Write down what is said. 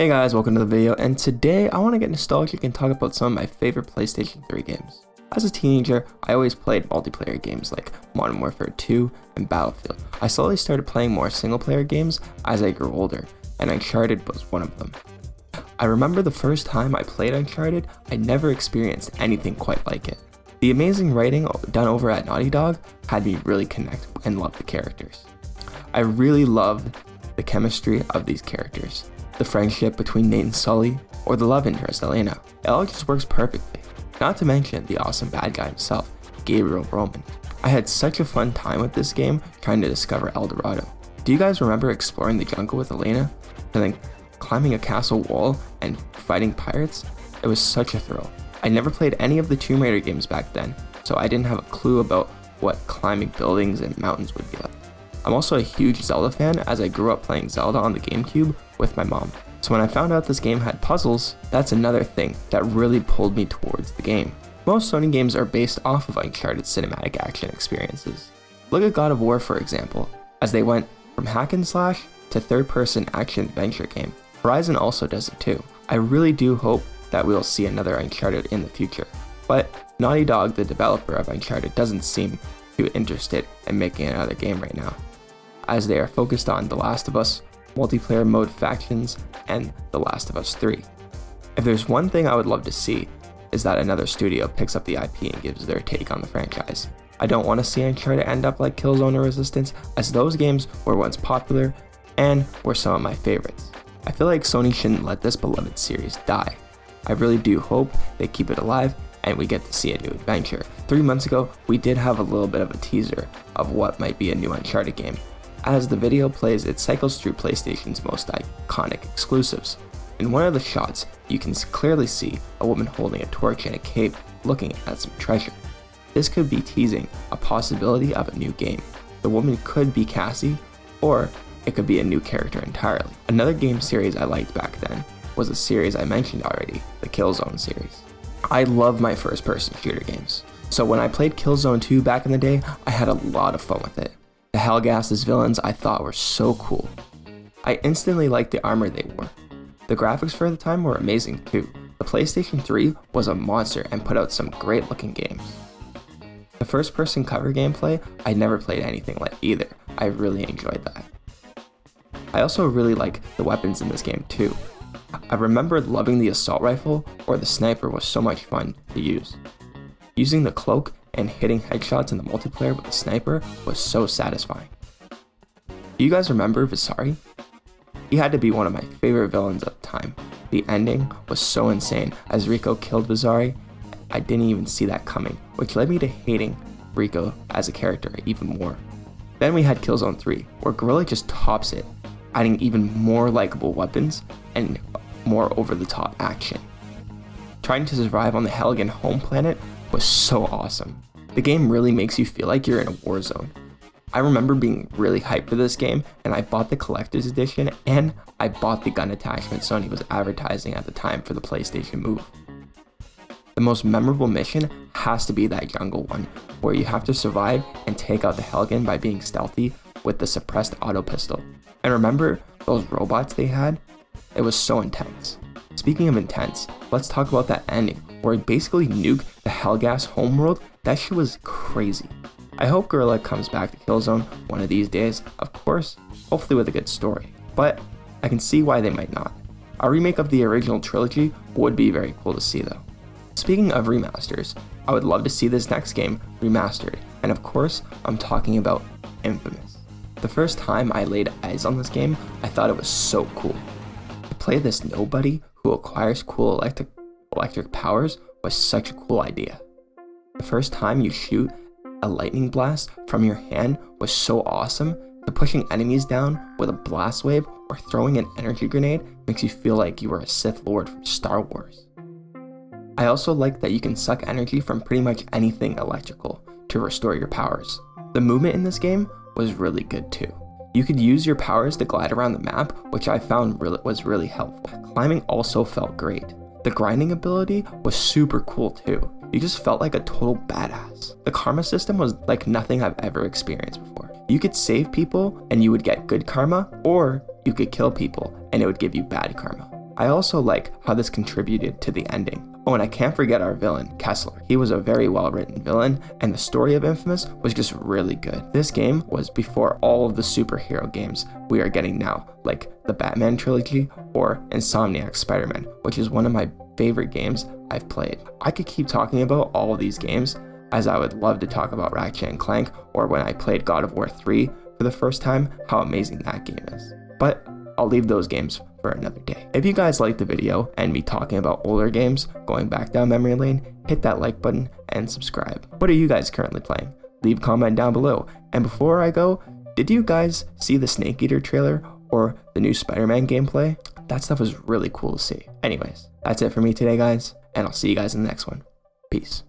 Hey guys, welcome to the video, and today I want to get nostalgic and talk about some of my favorite PlayStation 3 games. As a teenager, I always played multiplayer games like Modern Warfare 2 and Battlefield. I slowly started playing more single player games as I grew older, and Uncharted was one of them. I remember the first time I played Uncharted, I never experienced anything quite like it. The amazing writing done over at Naughty Dog had me really connect and love the characters. I really loved the chemistry of these characters. The friendship between Nate and Sully, or the love interest Elena. It all just works perfectly. Not to mention the awesome bad guy himself, Gabriel Roman. I had such a fun time with this game trying to discover El Dorado. Do you guys remember exploring the jungle with Elena? And then climbing a castle wall and fighting pirates? It was such a thrill. I never played any of the Tomb Raider games back then, so I didn't have a clue about what climbing buildings and mountains would be like. I'm also a huge Zelda fan as I grew up playing Zelda on the GameCube with my mom. So when I found out this game had puzzles, that's another thing that really pulled me towards the game. Most Sony games are based off of Uncharted cinematic action experiences. Look at God of War for example, as they went from hack and slash to third-person action adventure game. Horizon also does it too. I really do hope that we'll see another Uncharted in the future. But Naughty Dog, the developer of Uncharted, doesn't seem too interested in making another game right now, as they are focused on The Last of Us, multiplayer mode factions, and The Last of Us 3. If there's one thing I would love to see, is that another studio picks up the IP and gives their take on the franchise. I don't want to see Uncharted end up like Killzone or Resistance, as those games were once popular and were some of my favorites. I feel like Sony shouldn't let this beloved series die. I really do hope they keep it alive and we get to see a new adventure. 3 months ago, we did have a little bit of a teaser of what might be a new Uncharted game. As the video plays, it cycles through PlayStation's most iconic exclusives. In one of the shots, you can clearly see a woman holding a torch and a cape looking at some treasure. This could be teasing a possibility of a new game. The woman could be Cassie, or it could be a new character entirely. Another game series I liked back then was a series I mentioned already, the Killzone series. I love my first-person shooter games, so when I played Killzone 2 back in the day, I had a lot of fun with it. The Helghast as villains I thought were so cool. I instantly liked the armor they wore. The graphics for the time were amazing too. The PlayStation 3 was a monster and put out some great looking games. The first person cover gameplay, I never played anything like either. I really enjoyed that. I also really like the weapons in this game too. I remember loving the assault rifle or the sniper was so much fun to use. Using the cloak and hitting headshots in the multiplayer with the sniper was so satisfying. Do you guys remember Visari? He had to be one of my favorite villains at the time. The ending was so insane as Rico killed Visari. I didn't even see that coming, which led me to hating Rico as a character even more. Then we had Killzone 3, where Guerrilla just tops it, adding even more likable weapons and more over-the-top action. Trying to survive on the Helgen home planet was so awesome. The game really makes you feel like you're in a war zone. I remember being really hyped for this game, and I bought the collector's edition and I bought the gun attachment Sony was advertising at the time for the PlayStation Move. The most memorable mission has to be that jungle one, where you have to survive and take out the Helgen by being stealthy with the suppressed auto pistol. And remember those robots they had? It was so intense. Speaking of intense, let's talk about that ending, where it basically nuked the Helghast homeworld. That shit was crazy. I hope Guerrilla comes back to Killzone one of these days, of course, hopefully with a good story, but I can see why they might not. A remake of the original trilogy would be very cool to see though. Speaking of remasters, I would love to see this next game remastered, and of course, I'm talking about Infamous. The first time I laid eyes on this game, I thought it was so cool. To play this nobody who acquires cool electric powers was such a cool idea. The first time you shoot a lightning blast from your hand was so awesome. The pushing enemies down with a blast wave or throwing an energy grenade makes you feel like you are a Sith Lord from Star Wars. I also like that you can suck energy from pretty much anything electrical to restore your powers. The movement in this game was really good too. You could use your powers to glide around the map, which I found was really helpful. Climbing also felt great. The grinding ability was super cool too. You just felt like a total badass. The karma system was like nothing I've ever experienced before. You could save people and you would get good karma, or you could kill people and it would give you bad karma. I also like how this contributed to the ending. Oh, and I can't forget our villain, Kessler. He was a very well written villain, and the story of Infamous was just really good. This game was before all of the superhero games we are getting now, like the Batman trilogy or Insomniac Spider-Man, which is one of my favorite games I've played. I could keep talking about all of these games, as I would love to talk about Ratchet and Clank, or when I played God of War 3 for the first time, how amazing that game is. But I'll leave those games for another day. If you guys liked the video and me talking about older games, going back down memory lane, hit that like button and subscribe. What are you guys currently playing? Leave a comment down below. And before I go, did you guys see the Snake Eater trailer or the new Spider-Man gameplay? That stuff was really cool to see. Anyways, that's it for me today, guys, and I'll see you guys in the next one. Peace.